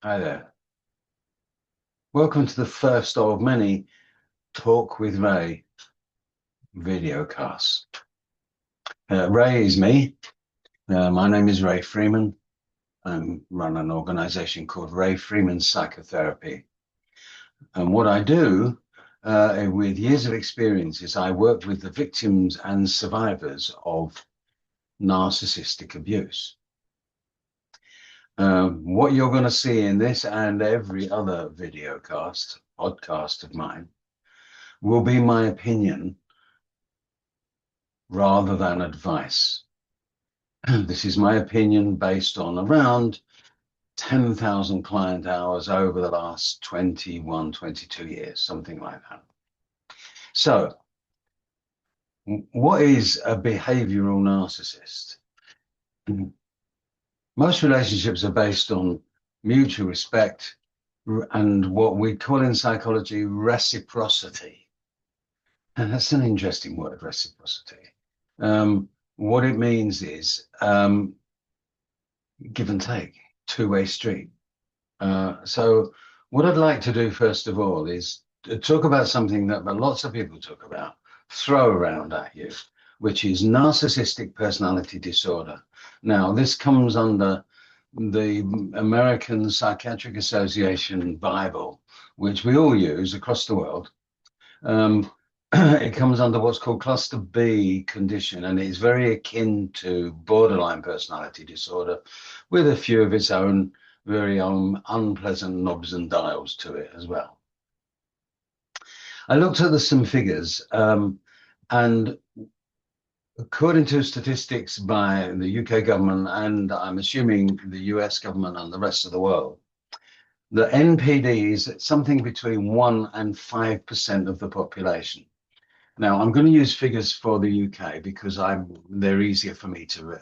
Hi there. Welcome to the first of many Talk with Ray video casts. Ray is me. My name is Ray Freeman. I run an organization called Ray Freeman Psychotherapy. And what I do with years of experience is I work with the victims and survivors of narcissistic abuse. What you're going to see in this and every other podcast of mine will be my opinion rather than advice. This is my opinion based on around 10,000 client hours over the last 21, 22 years, something like that. So, what is a behavioral narcissist? Most relationships are based on mutual respect and what we call in psychology reciprocity. And that's an interesting word, reciprocity. What it means is give and take, two-way street. So what I'd like to do first of all is to talk about something that lots of people talk about, throw around at you, which is narcissistic personality disorder. Now, this comes under the American Psychiatric Association Bible, which we all use across the world. It comes under what's called cluster B condition, and it's very akin to borderline personality disorder with a few of its own very unpleasant knobs and dials to it as well. I looked at some figures, and according to statistics by the UK government, and I'm assuming the US government and the rest of the world, the NPD is something between 1% and 5% of the population. Now, I'm going to use figures for the UK because they're easier for me to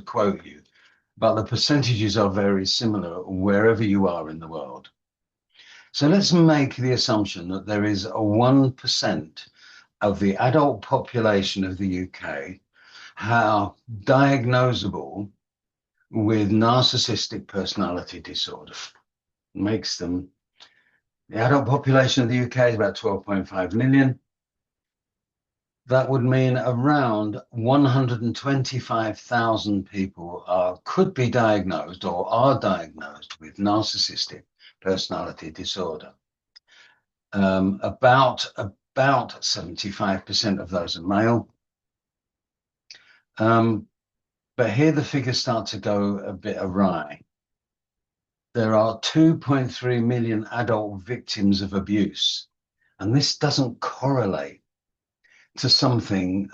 quote you, but the percentages are very similar wherever you are in the world. So let's make the assumption that there is a 1% of the adult population of the UK how diagnosable with narcissistic personality disorder. Makes them, the adult population of the UK is about 12.5 million. That would mean around 125,000 people could be diagnosed or are diagnosed with narcissistic personality disorder. About 75% of those are male. But here the figures start to go a bit awry. There are 2.3 million adult victims of abuse, and this doesn't correlate to something.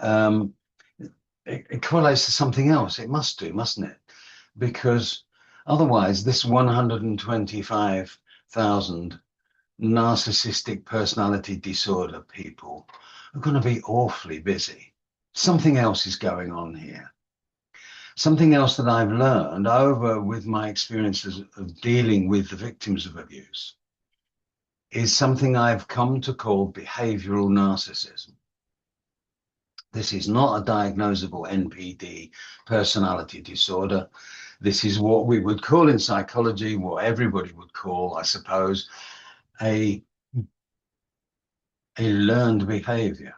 It correlates to something else. It must do, mustn't it? Because otherwise, this 125,000 narcissistic personality disorder people are going to be awfully busy. Something else is going on here. Something else that I've learned over with my experiences of dealing with the victims of abuse is something I've come to call behavioural narcissism. This is not a diagnosable NPD personality disorder. This is what we would call in psychology, what everybody would call, I suppose, a learned behavior.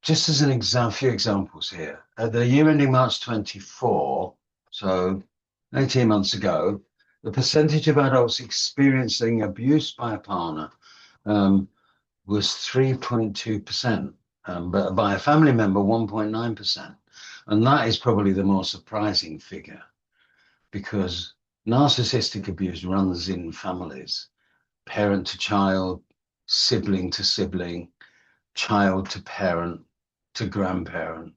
Just as an few examples here. At the year ending March 24, so 18 months ago, the percentage of adults experiencing abuse by a partner was 3.2%, but by a family member, 1.9%. And that is probably the more surprising figure, because narcissistic abuse runs in families, parent to child, sibling to sibling, child to parent to grandparent.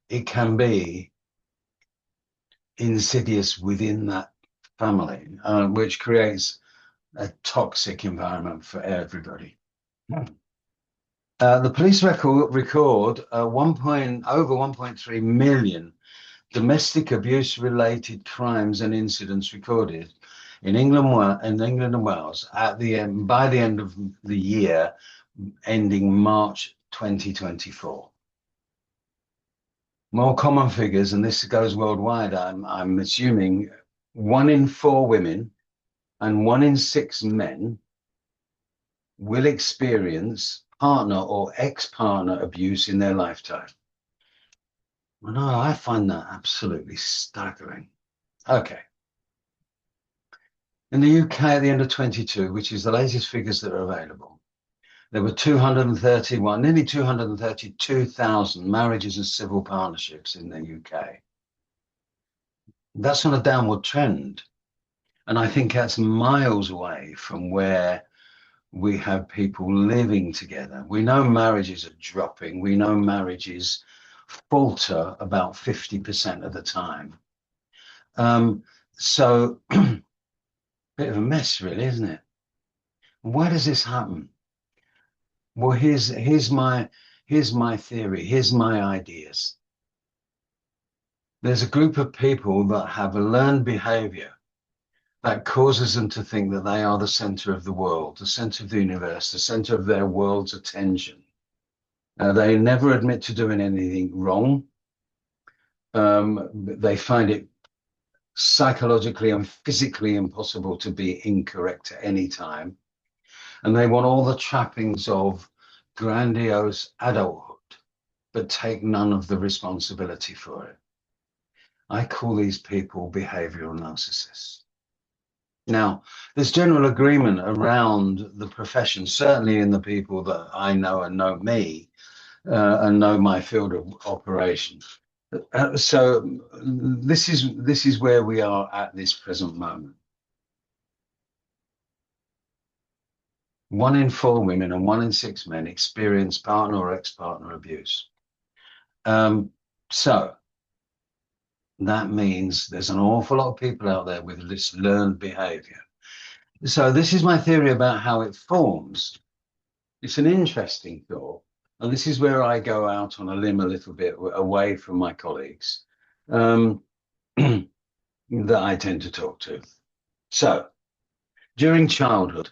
It can be insidious within that family, which creates a toxic environment for everybody. The police record over 1.3 million domestic abuse-related crimes and incidents recorded in England and Wales by the end of the year ending March 2024. More common figures, and this goes worldwide, I'm assuming, 1 in 4 women and 1 in 6 men will experience partner or ex-partner abuse in their lifetime. No, I find that absolutely staggering. Okay. In the UK at the end of 22, which is the latest figures that are available, there were 231, nearly 232,000 marriages and civil partnerships in the UK. That's on a downward trend. And I think that's miles away from where we have people living together. We know marriages are dropping. We know marriages falter about 50% of the time. So bit of a mess, really, isn't it? Why does this happen? Well, here's my theory. Here's my ideas. There's a group of people that have a learned behavior that causes them to think that they are the center of the world, the center of the universe, the center of their world's attention. They never admit to doing anything wrong. They find it psychologically and physically impossible to be incorrect at any time. And they want all the trappings of grandiose adulthood, but take none of the responsibility for it. I call these people behavioural narcissists. Now, there's general agreement around the profession, certainly in the people that I know and know me and know my field of operation. So this is where we are at this present moment. 1 in 4 women and 1 in 6 men experience partner or ex-partner abuse. So that means there's an awful lot of people out there with this learned behavior. So this is my theory about how it forms. It's an interesting thought. And this is where I go out on a limb a little bit away from my colleagues that I tend to talk to. So during childhood,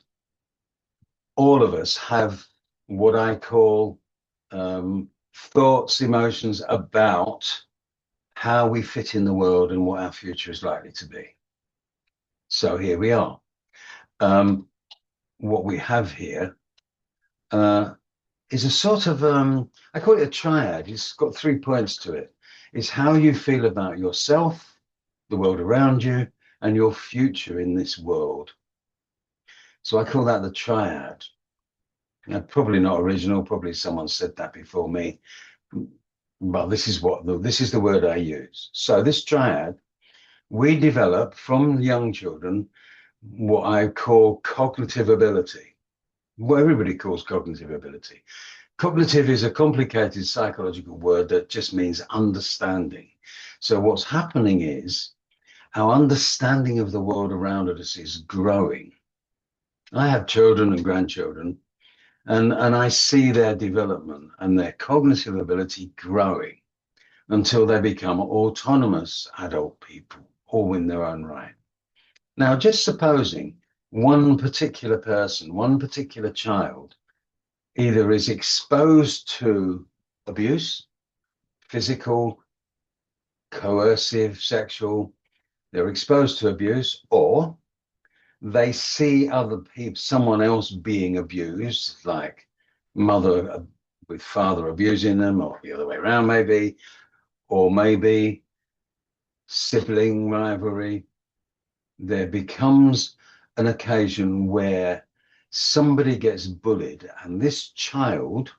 all of us have what I call thoughts, emotions about how we fit in the world and what our future is likely to be. So here we are. What we have here is a sort of, I call it a triad. It's got 3 points to it. It's how you feel about yourself, the world around you, and your future in this world. So I call that the triad. Now, probably not original, probably someone said that before me, but this is the word I use. So this triad, we develop from young children what I call cognitive ability. What everybody calls cognitive ability. Cognitive is a complicated psychological word that just means understanding. So what's happening is our understanding of the world around us is growing. I have children and grandchildren, and I see their development and their cognitive ability growing until they become autonomous adult people, all in their own right. Now, just supposing one particular person, one particular child, either is exposed to abuse, physical, coercive, sexual, they're exposed to abuse, or they see other people, someone else being abused, like mother with father abusing them, or the other way around maybe, or maybe sibling rivalry. There becomes an occasion where somebody gets bullied, and this child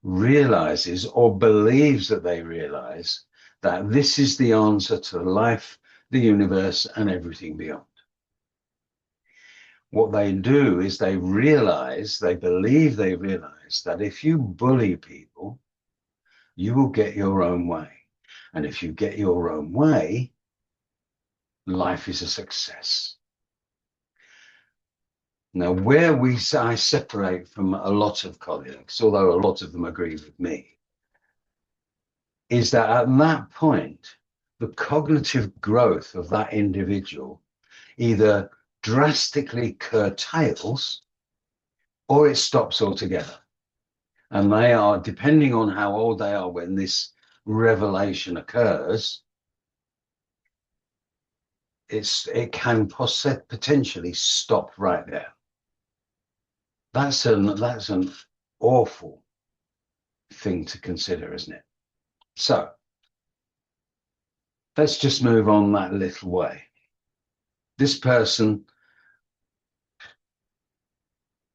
realizes or believes that they realize that this is the answer to life, the universe, and everything beyond. What they do is they realize that if you bully people, you will get your own way. And if you get your own way, life is a success. Now, where I separate from a lot of colleagues, although a lot of them agree with me, is that at that point, the cognitive growth of that individual either drastically curtails or it stops altogether. And they are, depending on how old they are when this revelation occurs, it can potentially stop right there. That's an awful thing to consider, isn't it? So let's just move on that little way. This person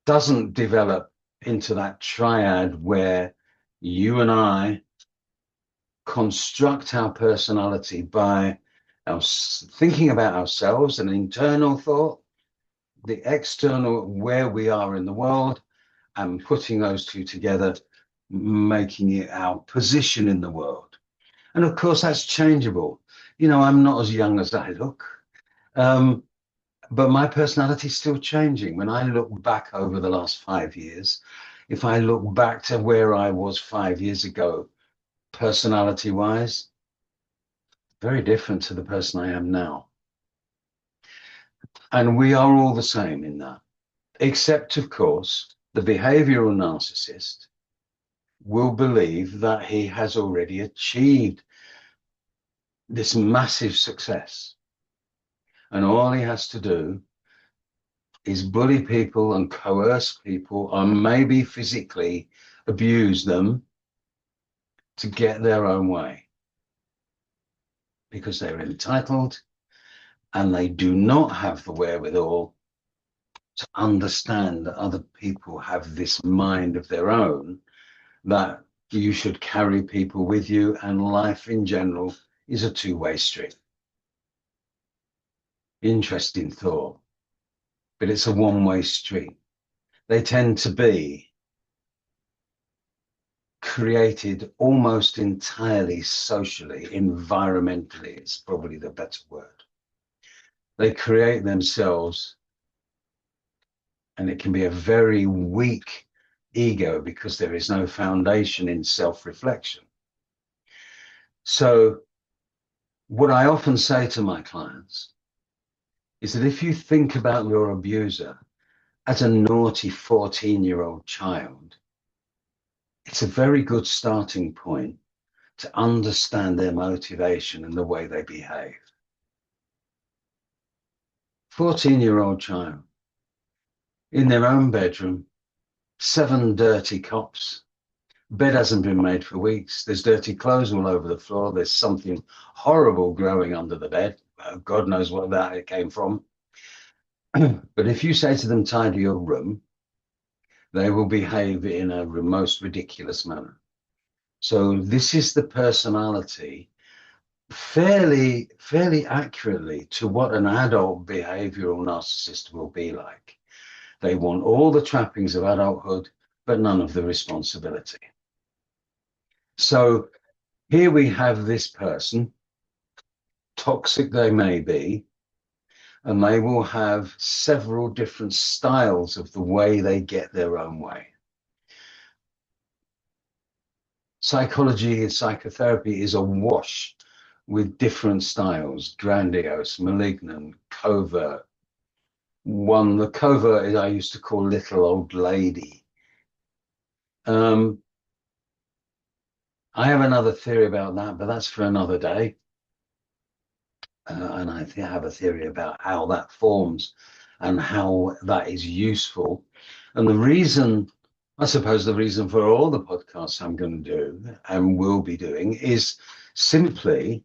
doesn't develop into that triad where you and I construct our personality by thinking about ourselves, an internal thought, the external, where we are in the world, and putting those two together, making it our position in the world. And of course, that's changeable. You know, I'm not as young as I look, but my personality is still changing. When I look back over the last 5 years, if I look back to where I was 5 years ago, personality-wise, very different to the person I am now. And we are all the same in that, except, of course, the behavioural narcissist will believe that he has already achieved this massive success. And all he has to do is bully people and coerce people, or maybe physically abuse them to get their own way, because they're entitled and they do not have the wherewithal to understand that other people have this mind of their own, that you should carry people with you, and life in general is a two-way street. Interesting thought, but it's a one-way street. They tend to be created almost entirely socially, environmentally is probably the better word. They create themselves, and it can be a very weak ego because there is no foundation in self-reflection. So what I often say to my clients is that if you think about your abuser as a naughty 14-year-old child, it's a very good starting point to understand their motivation and the way they behave. 14-year-old child in their own bedroom, 7 dirty cops, bed hasn't been made for weeks, there's dirty clothes all over the floor, there's something horrible growing under the bed, God knows what that it came from. But if you say to them, tidy your room, they will behave in a most ridiculous manner. So this is the personality, fairly accurately, to what an adult behavioral narcissist will be like. They want all the trappings of adulthood, but none of the responsibility. So here we have this person, toxic they may be, and they will have several different styles of the way they get their own way. Psychology and psychotherapy is awash with different styles: grandiose, malignant, covert. The covert is I used to call little old lady. I have another theory about that, but that's for another day. And I have a theory about how that forms and how that is useful. And the reason, I suppose the reason for all the podcasts I'm going to do and will be doing is simply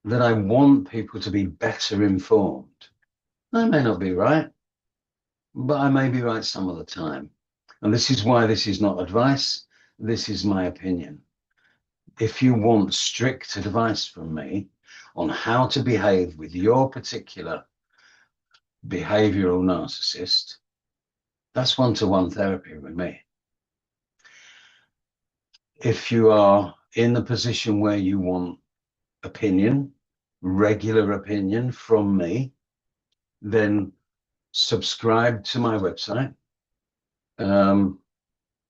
that I want people to be better informed. I may not be right, but I may be right some of the time. And this is why this is not advice. This is my opinion. If you want strict advice from me on how to behave with your particular behavioral narcissist, that's one-to-one therapy with me. If you are in the position where you want opinion, regular opinion from me, then subscribe to my website.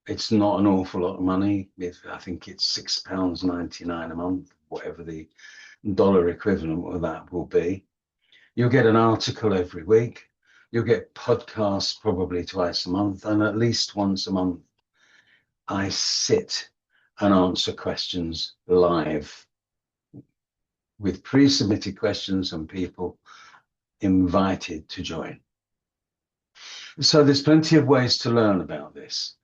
It's not an awful lot of money. I think it's £6.99 a month, whatever the dollar equivalent of that will be. You'll get an article every week. You'll get podcasts probably twice a month, and at least once a month I sit and answer questions live with pre-submitted questions and people invited to join. So there's plenty of ways to learn about this.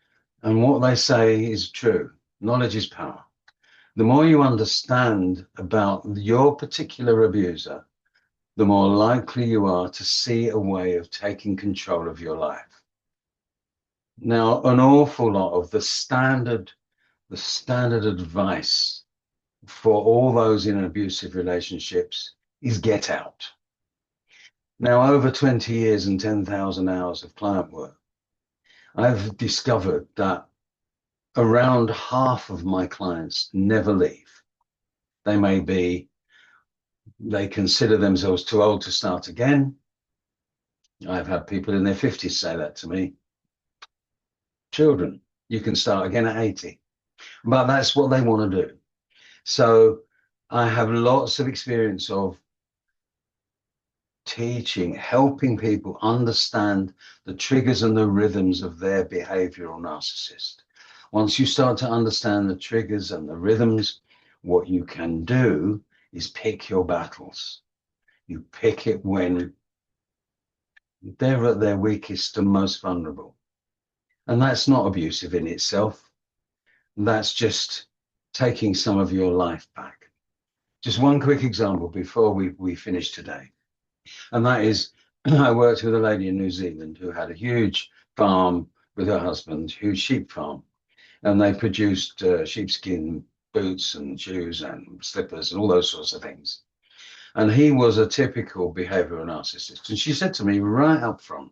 And what they say is true. Knowledge is power. The more you understand about your particular abuser, the more likely you are to see a way of taking control of your life. Now, an awful lot of the standard advice for all those in abusive relationships is get out. Now, over 20 years and 10,000 hours of client work, I've discovered that around half of my clients never leave. They consider themselves too old to start again. I've had people in their 50s say that to me. Children, you can start again at 80. But that's what they want to do. So I have lots of experience of teaching, helping people understand the triggers and the rhythms of their behavioral narcissist. Once you start to understand the triggers and the rhythms, what you can do is pick your battles. You pick it when they're at their weakest and most vulnerable. And that's not abusive in itself. That's just taking some of your life back. Just one quick example before we finish today. And that is, I worked with a lady in New Zealand who had a huge farm with her husband, huge sheep farm. And they produced sheepskin boots and shoes and slippers and all those sorts of things. And he was a typical behavioral narcissist. And she said to me right up front,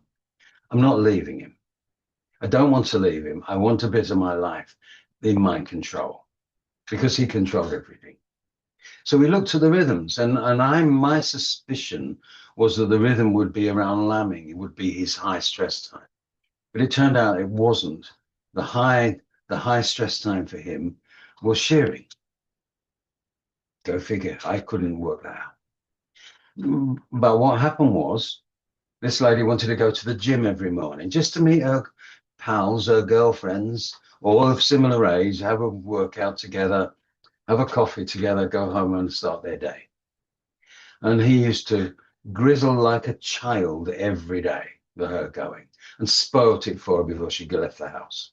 I'm not leaving him. I don't want to leave him. I want a bit of my life in my control, because he controlled everything. So we looked at the rhythms, and my suspicion was that the rhythm would be around lambing. It would be his high stress time. But it turned out it wasn't. The high stress time for him was shearing. Go figure. I couldn't work that out. But what happened was, this lady wanted to go to the gym every morning just to meet her pals, her girlfriends, all of similar age, have a workout together, have a coffee together, go home and start their day. And he used to grizzle like a child every day with her going, and spoilt it for her before she left the house.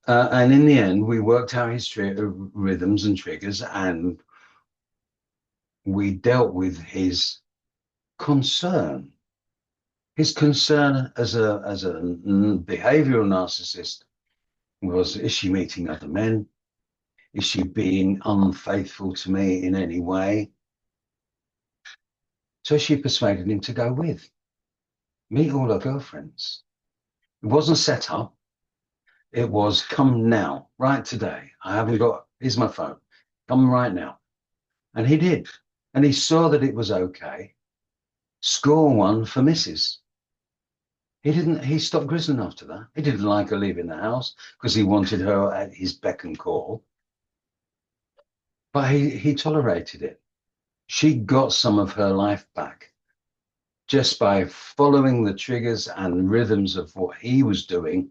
And in the end, we worked out his rhythms and triggers, and we dealt with his concern. His concern as a behavioral narcissist was, is she meeting other men? Is she being unfaithful to me in any way? So she persuaded him to go with. Meet all her girlfriends. It wasn't set up. It was, come now, right today. I haven't got, here's my phone. Come right now. And he did. And he saw that it was okay. Score one for Mrs. He stopped grizzling after that. He didn't like her leaving the house because he wanted her at his beck and call. But he tolerated it. She got some of her life back just by following the triggers and rhythms of what he was doing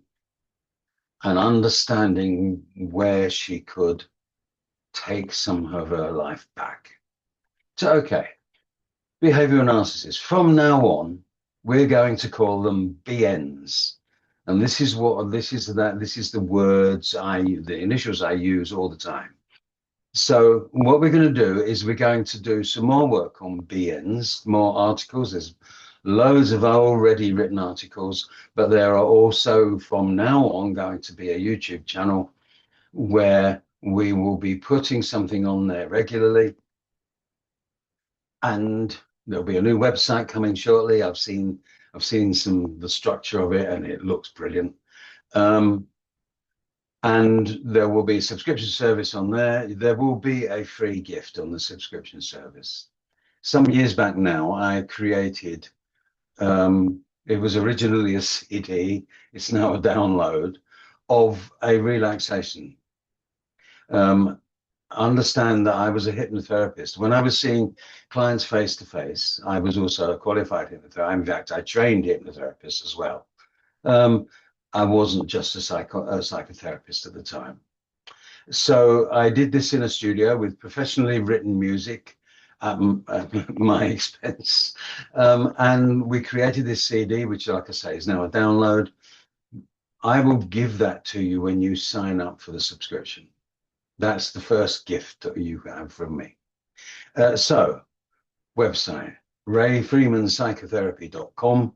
and understanding where she could take some of her life back. So, okay, behavioral narcissists. From now on, we're going to call them BNs. And this is the words the initials I use all the time. So what we're going to do is we're going to do some more work on BNs, more articles. There's loads of already written articles, but there are also from now on going to be a YouTube channel where we will be putting something on there regularly. And there'll be a new website coming shortly. I've seen the structure of it, and it looks brilliant. And there will be a subscription service on there. There will be a free gift on the subscription service. Some years back now, I created, it was originally a CD, it's now a download, of a relaxation. Understand that I was a hypnotherapist. When I was seeing clients face to face, I was also a qualified hypnotherapist. In fact, I trained hypnotherapists as well. I wasn't just a psychotherapist at the time. So I did this in a studio with professionally written music at my expense. And we created this CD, which, like I say, is now a download. I will give that to you when you sign up for the subscription. That's the first gift that you have from me. So, website, rayfreemanpsychotherapy.com.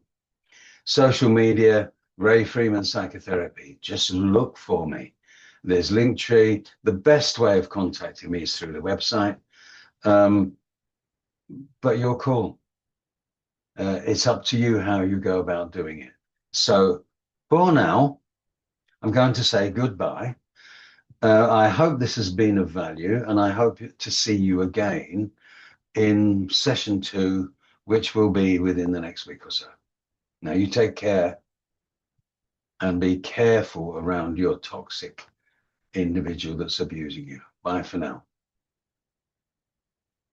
Social media, Ray Freeman Psychotherapy. Just look for me. There's Linktree. The best way of contacting me is through the website. But you're cool. It's up to you how you go about doing it. So for now, I'm going to say goodbye. I hope this has been of value, and I hope to see you again in session 2, which will be within the next week or so. Now, you take care and be careful around your toxic individual that's abusing you. Bye for now.